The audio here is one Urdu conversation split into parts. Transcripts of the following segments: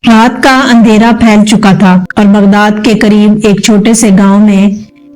رات کا اندھیرا پھیل چکا تھا اور بغداد کے قریب ایک چھوٹے سے گاؤں میں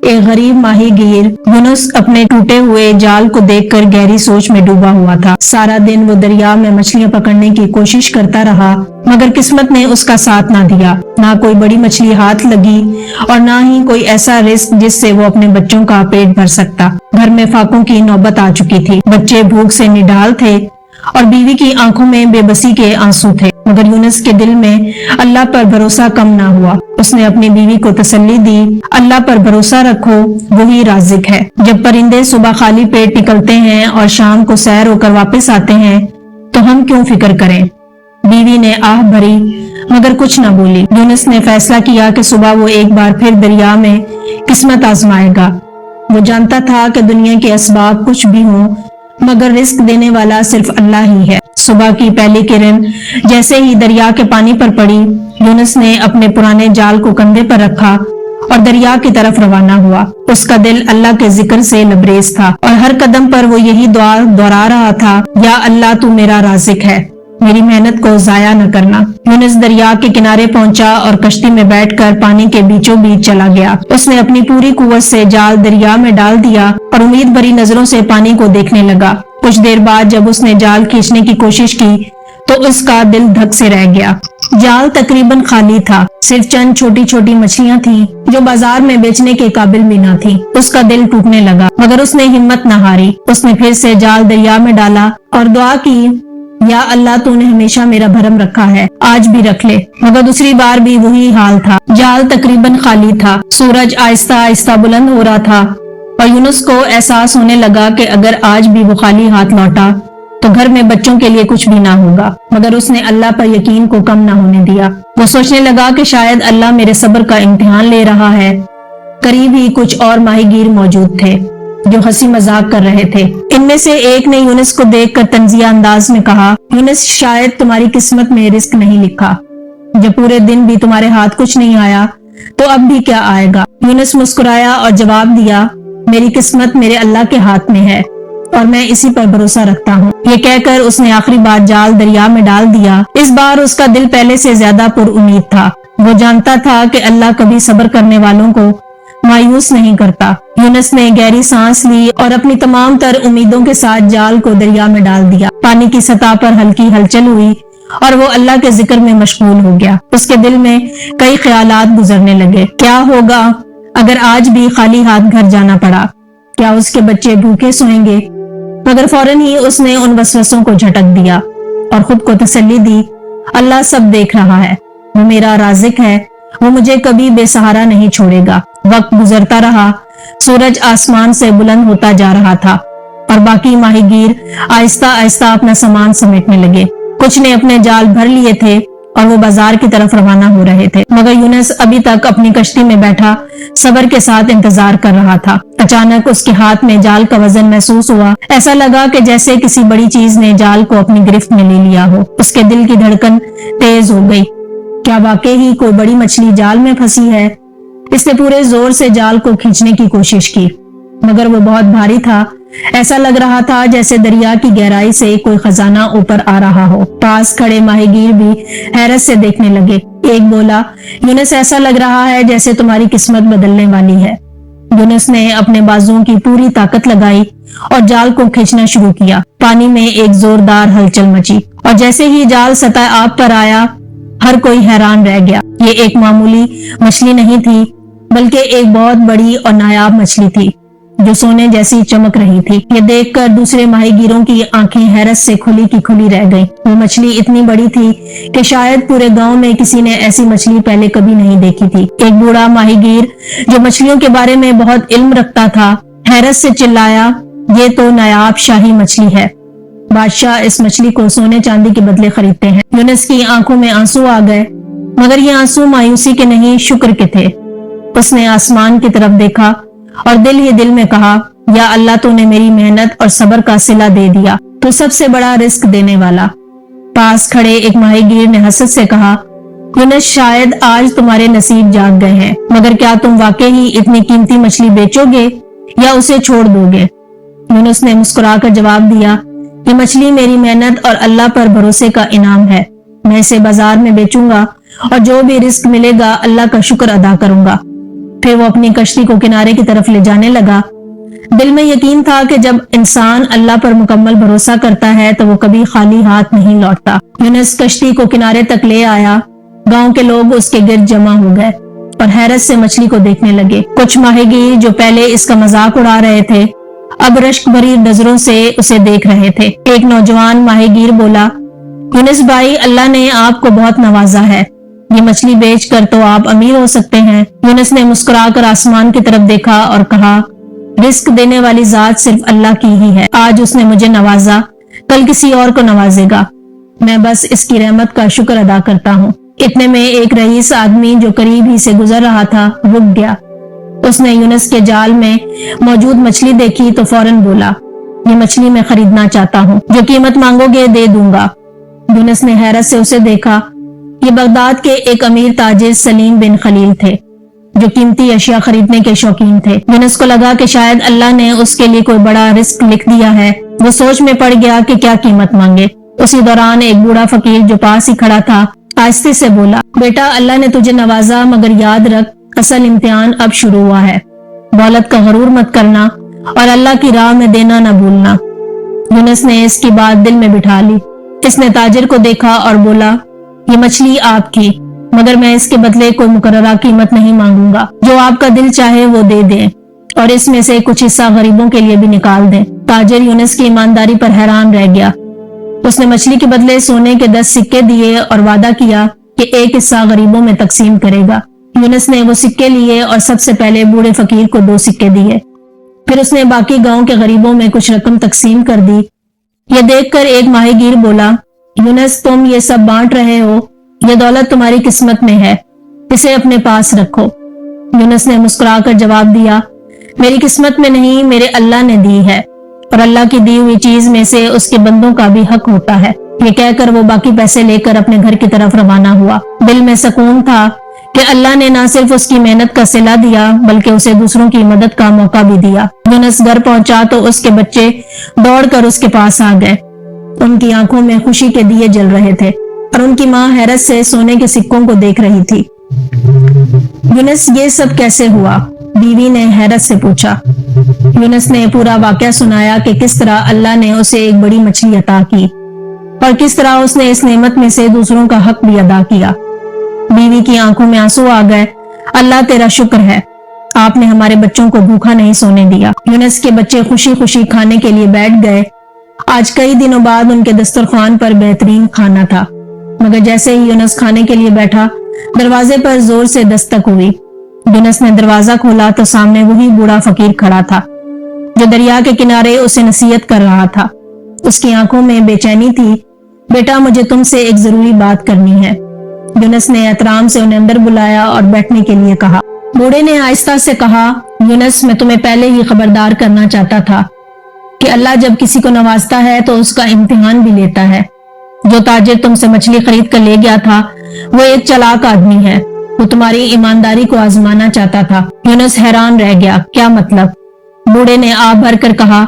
ایک غریب ماہی گیر یونس اپنے ٹوٹے ہوئے جال کو دیکھ کر گہری سوچ میں ڈوبا ہوا تھا۔ سارا دن وہ دریا میں مچھلیاں پکڑنے کی کوشش کرتا رہا مگر قسمت نے اس کا ساتھ نہ دیا۔ نہ کوئی بڑی مچھلی ہاتھ لگی اور نہ ہی کوئی ایسا رزق جس سے وہ اپنے بچوں کا پیٹ بھر سکتا۔ گھر میں فاقوں کی نوبت آ چکی تھی، بچے بھوک سے نڈال تھے اور بیوی کی آنکھوں میں بے بسی کے آنسو تھے، مگر یونس کے دل میں اللہ پر بھروسہ کم نہ ہوا۔ اس نے اپنی بیوی کو تسلی دی، اللہ پر بھروسہ رکھو، وہی رازق ہے۔ جب پرندے صبح خالی پیٹ نکلتے ہیں اور شام کو سیر ہو کر واپس آتے ہیں تو ہم کیوں فکر کریں؟ بیوی نے آہ بھری مگر کچھ نہ بولی۔ یونس نے فیصلہ کیا کہ صبح وہ ایک بار پھر دریا میں قسمت آزمائے گا۔ وہ جانتا تھا کہ دنیا کے اسباب کچھ بھی ہوں مگر رزق دینے والا صرف اللہ ہی ہے۔ صبح کی پہلی کرن جیسے ہی دریا کے پانی پر پڑی، یونس نے اپنے پرانے جال کو کندھے پر رکھا اور دریا کی طرف روانہ ہوا۔ اس کا دل اللہ کے ذکر سے لبریز تھا اور ہر قدم پر وہ یہی دعا دہرا رہا تھا، یا اللہ تو میرا رازق ہے، میری محنت کو ضائع نہ کرنا۔ یونس دریا کے کنارے پہنچا اور کشتی میں بیٹھ کر پانی کے بیچوں بیچ چلا گیا۔ اس نے اپنی پوری قوت سے جال دریا میں ڈال دیا اور امید بھری نظروں سے پانی کو دیکھنے لگا۔ کچھ دیر بعد جب اس نے جال کھینچنے کی کوشش کی تو اس کا دل دھک سے رہ گیا۔ جال تقریباً خالی تھا، صرف چند چھوٹی چھوٹی مچھلیاں تھیں جو بازار میں بیچنے کے قابل بھی نہ تھیں۔ اس کا دل ٹوٹنے لگا مگر اس نے ہمت نہ ہاری۔ اس نے پھر سے جال دریا میں ڈالا اور دعا کی، یا اللہ تو نے ہمیشہ میرا بھرم رکھا ہے، آج بھی رکھ لے۔ مگر دوسری بار بھی وہی حال تھا، جال تقریباً خالی تھا۔ سورج آہستہ آہستہ بلند ہو رہا تھا اور یونس کو احساس ہونے لگا کہ اگر آج بھی وہ خالی ہاتھ لوٹا تو گھر میں بچوں کے لیے کچھ بھی نہ ہوگا، مگر اس نے اللہ پر یقین کو کم نہ ہونے دیا۔ وہ سوچنے لگا کہ شاید اللہ میرے صبر کا امتحان لے رہا ہے۔ قریب ہی کچھ اور ماہی گیر موجود تھے جو ہنسی مذاق کر رہے تھے۔ ان میں سے ایک نے یونس کو دیکھ کر طنزیہ انداز میں کہا، یونس شاید تمہاری قسمت میں رزق نہیں لکھا، جب پورے دن بھی تمہارے ہاتھ کچھ نہیں آیا تو اب بھی کیا آئے گا؟ یونس مسکرایا اور جواب دیا، میری قسمت میرے اللہ کے ہاتھ میں ہے اور میں اسی پر بھروسہ رکھتا ہوں۔ یہ کہہ کر اس نے آخری بار جال دریا میں ڈال دیا۔ اس بار اس کا دل پہلے سے زیادہ پر امید تھا۔ وہ جانتا تھا کہ اللہ کبھی صبر کرنے والوں کو مایوس نہیں کرتا۔ یونس نے گہری سانس لی اور اپنی تمام تر امیدوں کے ساتھ جال کو دریا میں ڈال دیا۔ پانی کی سطح پر ہلکی ہلچل ہوئی اور وہ اللہ کے ذکر میں مشغول ہو گیا۔ اس کے دل میں کئی خیالات گزرنے لگے۔ کیا ہوگا اگر آج بھی خالی ہاتھ گھر جانا پڑا؟ کیا اس کے بچے بھوکے سوئیں گے؟ مگر فوراً ہی اس نے ان وسوسوں کو جھٹک دیا اور خود کو تسلی دی، اللہ سب دیکھ رہا ہے، وہ میرا رازق ہے، وہ مجھے کبھی بے سہارا نہیں چھوڑے گا۔ وقت گزرتا رہا، سورج آسمان سے بلند ہوتا جا رہا تھا اور باقی ماہی گیر آہستہ آہستہ اپنا سامان سمیٹنے لگے۔ کچھ نے اپنے جال بھر لیے تھے اور وہ بازار کی طرف روانہ ہو رہے تھے، مگر یونس ابھی تک اپنی کشتی میں بیٹھا صبر کے ساتھ انتظار کر رہا تھا۔ اچانک اس کے ہاتھ میں جال کا وزن محسوس ہوا، ایسا لگا کہ جیسے کسی بڑی چیز نے جال کو اپنی گرفت میں لے لیا ہو۔ اس کے دل کی دھڑکن تیز ہو گئی، کیا واقعی ہی کوئی بڑی مچھلی جال میں پھنسی ہے؟ اس نے پورے زور سے جال کو کھینچنے کی کوشش کی مگر وہ بہت بھاری تھا، ایسا لگ رہا تھا جیسے دریا کی گہرائی سے کوئی خزانہ اوپر آ رہا ہو۔ پاس کھڑے ماہی گیر بھی حیرت سے دیکھنے لگے۔ ایک بولا، یونس ایسا لگ رہا ہے جیسے تمہاری قسمت بدلنے والی ہے۔ یونس نے اپنے بازوؤں کی پوری طاقت لگائی اور جال کو کھینچنا شروع کیا۔ پانی میں ایک زوردار ہلچل مچی اور جیسے ہی جال سطح آب پر آیا، ہر کوئی حیران رہ گیا۔ یہ ایک معمولی مچھلی نہیں تھی بلکہ ایک بہت بڑی اور نایاب مچھلی تھی جو سونے جیسی چمک رہی تھی۔ یہ دیکھ کر دوسرے ماہی گیروں کی آنکھیں حیرت سے کھلی کی کھلی رہ گئیں۔ وہ مچھلی اتنی بڑی تھی کہ شاید پورے گاؤں میں کسی نے ایسی مچھلی پہلے کبھی نہیں دیکھی تھی۔ ایک بوڑھا ماہی گیر جو مچھلیوں کے بارے میں بہت علم رکھتا تھا، حیرت سے چلایا، یہ تو نایاب شاہی مچھلی ہے، بادشاہ اس مچھلی کو سونے چاندی کے بدلے خریدتے ہیں۔ یونس کی آنکھوں میں آنسو آ گئے مگر یہ آنسو مایوسی کے نہیں، شکر کے تھے۔ اس نے آسمان کی طرف دیکھا اور دل ہی دل میں کہا، یا اللہ تو نے میری محنت اور صبر کا صلہ دے دیا، تو سب سے بڑا رزق دینے والا۔ پاس کھڑے ایک ماہی گیر نے حسرت سے کہا، یونس شاید آج تمہارے نصیب جاگ گئے ہیں، مگر کیا تم واقعی اتنی قیمتی مچھلی بیچو گے یا اسے چھوڑ دو گے؟ یونس نے مسکرا کر جواب دیا، یہ مچھلی میری محنت اور اللہ پر بھروسے کا انعام ہے، میں اسے بازار میں بیچوں گا اور جو بھی رزق ملے گا اللہ کا شکر ادا کروں گا۔ پھر وہ اپنی کشتی کو کنارے کی طرف لے جانے لگا۔ دل میں یقین تھا کہ جب انسان اللہ پر مکمل بھروسہ کرتا ہے تو وہ کبھی خالی ہاتھ نہیں لوٹتا۔ یونس کشتی کو کنارے تک لے آیا۔ گاؤں کے لوگ اس کے گرد جمع ہو گئے اور حیرت سے مچھلی کو دیکھنے لگے۔ کچھ ماہی گیر جو پہلے اس کا مذاق اڑا رہے تھے اب رشک بھری نظروں سے اسے دیکھ رہے تھے۔ ایک نوجوان ماہی گیر بولا، یونس بھائی، اللہ نے آپ کو بہت نوازا ہے، یہ مچھلی بیچ کر تو آپ امیر ہو سکتے ہیں۔ یونس نے مسکرا کر آسمان کی طرف دیکھا اور کہا، رزق دینے والی ذات صرف اللہ کی ہی ہے۔ آج اس نے مجھے نوازا، کل کسی اور کو نوازے گا، میں بس اس کی رحمت کا شکر ادا کرتا ہوں۔ اتنے میں ایک رئیس آدمی جو قریب ہی سے گزر رہا تھا رک گیا۔ اس نے یونس کے جال میں موجود مچھلی دیکھی تو فوراً بولا، یہ مچھلی میں خریدنا چاہتا ہوں، جو قیمت مانگو گے دے دوں گا۔ یونس نے حیرت سے اسے دیکھا۔ یہ بغداد کے ایک امیر تاجر سلیم بن خلیل تھے جو قیمتی اشیاء خریدنے کے شوقین تھے۔ یونس کو لگا کہ شاید اللہ نے اس کے لیے کوئی بڑا رزق لکھ دیا ہے۔ وہ سوچ میں پڑ گیا کہ کیا قیمت مانگے۔ اسی دوران ایک بوڑھا فقیر جو پاس ہی کھڑا تھا آہستہ سے بولا، بیٹا، اللہ نے تجھے نوازا، مگر یاد رکھ اصل امتحان اب شروع ہوا ہے۔ دولت کا غرور مت کرنا اور اللہ کی راہ میں دینا نہ بھولنا۔ یونس نے اس کی بات دل میں بٹھا لی۔ اس نے تاجر کو دیکھا اور بولا، یہ مچھلی آپ کی، مگر میں اس کے بدلے کوئی مقررہ قیمت نہیں مانگوں گا، جو آپ کا دل چاہے وہ دے دیں اور اس میں سے کچھ حصہ غریبوں کے لیے بھی نکال دیں۔ تاجر یونس کی ایمانداری پر حیران رہ گیا۔ اس نے مچھلی کے بدلے سونے کے 10 سکے دیے اور وعدہ کیا کہ ایک حصہ غریبوں میں تقسیم کرے گا۔ یونس نے وہ سکے لیے اور سب سے پہلے بوڑھے فقیر کو 2 سکے دیے۔ پھر اس نے باقی گاؤں کے غریبوں میں کچھ رقم تقسیم کر دی۔ یہ دیکھ کر ایک ماہی گیر بولا، یونس، تم یہ سب بانٹ رہے ہو، یہ دولت تمہاری قسمت میں ہے، اسے اپنے پاس رکھو۔ یونس نے مسکرا کر جواب دیا، میری قسمت میں نہیں، میرے اللہ نے دی ہے، اور اللہ کی دی ہوئی چیز میں سے اس کے بندوں کا بھی حق ہوتا ہے۔ یہ کہہ کر وہ باقی پیسے لے کر اپنے گھر کی طرف روانہ ہوا۔ دل میں سکون تھا کہ اللہ نے نہ صرف اس کی محنت کا صلہ دیا بلکہ اسے دوسروں کی مدد کا موقع بھی دیا۔ یونس گھر پہنچا تو اس کے بچے دوڑ کر اس کے پاس آ گئے۔ ان کی آنکھوں میں خوشی کے دیے جل رہے تھے اور ان کی ماں حیرت سے سونے کے سکوں کو دیکھ رہی تھی۔ یونس، یہ سب کیسے ہوا؟ بیوی نے حیرت سے پوچھا۔ یونس نے پورا واقعہ سنایا کہ کس طرح اللہ نے اسے ایک بڑی مچھلی عطا کی اور کس طرح اس نے اس نعمت میں سے دوسروں کا حق بھی ادا کیا۔ بیوی کی آنکھوں میں آنسو آ گئے۔ اللہ تیرا شکر ہے، آپ نے ہمارے بچوں کو بھوکا نہیں سونے دیا۔ یونس کے بچے خوشی خوشی کھانے کے لیے بیٹھ گئے۔ آج کئی دنوں بعد ان کے دسترخوان پر بہترین کھانا تھا، مگر جیسے ہی یونس کھانے کے لیے بیٹھا دروازے پر زور سے دستک ہوئی۔ یونس نے دروازہ کھولا تو سامنے وہی بوڑھا فقیر کھڑا تھا جو دریا کے کنارے اسے نصیحت کر رہا تھا۔ اس کی آنکھوں میں بے چینی تھی۔ بیٹا، مجھے تم سے ایک ضروری بات کرنی ہے۔ یونس نے احترام سے انہیں اندر بلایا اور بیٹھنے کے لیے کہا۔ بوڑھے نے آہستہ سے کہا، یونس، میں تمہیں پہلے ہی خبردار کرنا چاہتا تھا کہ اللہ جب کسی کو نوازتا ہے تو اس کا امتحان بھی لیتا ہے۔ جو تاجر تم سے مچھلی خرید کر لے گیا تھا وہ ایک چالاک آدمی ہے، وہ تمہاری ایمانداری کو آزمانا چاہتا تھا۔ یونس حیران رہ گیا، کیا مطلب؟ بوڑھے نے آہ بھر کر کہا،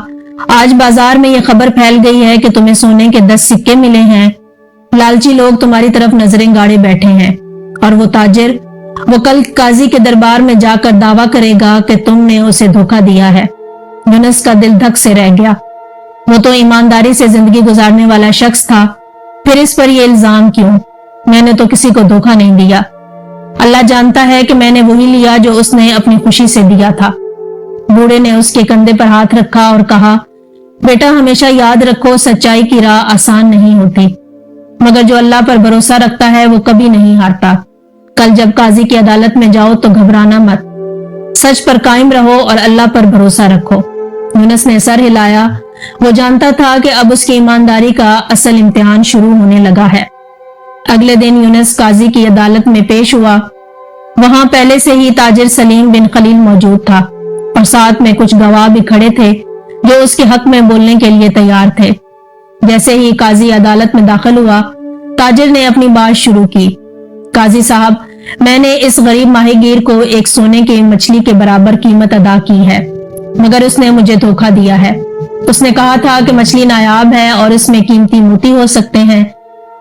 آج بازار میں یہ خبر پھیل گئی ہے کہ تمہیں سونے کے 10 سکے ملے ہیں۔ لالچی لوگ تمہاری طرف نظریں گاڑے بیٹھے ہیں، اور وہ تاجر، وہ کل قاضی کے دربار میں جا کر دعویٰ کرے گا کہ تم نے اسے دھوکہ دیا ہے۔ یونس کا دل دھک سے رہ گیا۔ وہ تو ایمانداری سے زندگی گزارنے والا شخص تھا، پھر اس پر یہ الزام کیوں؟ میں نے تو کسی کو دھوکہ نہیں دیا۔ اللہ جانتا ہے کہ میں نے وہی لیا جو اس نے اپنی خوشی سے دیا تھا۔ بوڑھے نے اس کے کندھے پر ہاتھ رکھا اور کہا، بیٹا، ہمیشہ یاد رکھو، سچائی کی راہ آسان نہیں ہوتی، مگر جو اللہ پر بھروسہ رکھتا ہے وہ کبھی نہیں ہارتا۔ کل جب قاضی کی عدالت میں جاؤ تو گھبرانا مت، سچ پر قائم رہو اور اللہ پر بھروسہ رکھو۔ یونس نے سر ہلایا۔ وہ جانتا تھا کہ اب اس کی ایمانداری کا اصل امتحان شروع ہونے لگا ہے۔ اگلے دن یونس قاضی کی عدالت میں پیش ہوا۔ وہاں پہلے سے ہی تاجر سلیم بن خلیل موجود تھا اور ساتھ میں کچھ گواہ بھی کھڑے تھے جو اس کے حق میں بولنے کے لیے تیار تھے۔ جیسے ہی قاضی عدالت میں داخل ہوا، تاجر نے اپنی بات شروع کی۔ قاضی صاحب، میں نے اس غریب ماہی گیر کو ایک سونے کی مچھلی کے برابر قیمت ادا کی ہے، مگر اس نے مجھے دھوکہ دیا ہے۔ اس نے کہا تھا کہ مچھلی نایاب ہے اور اس میں قیمتی موتی ہو سکتے ہیں،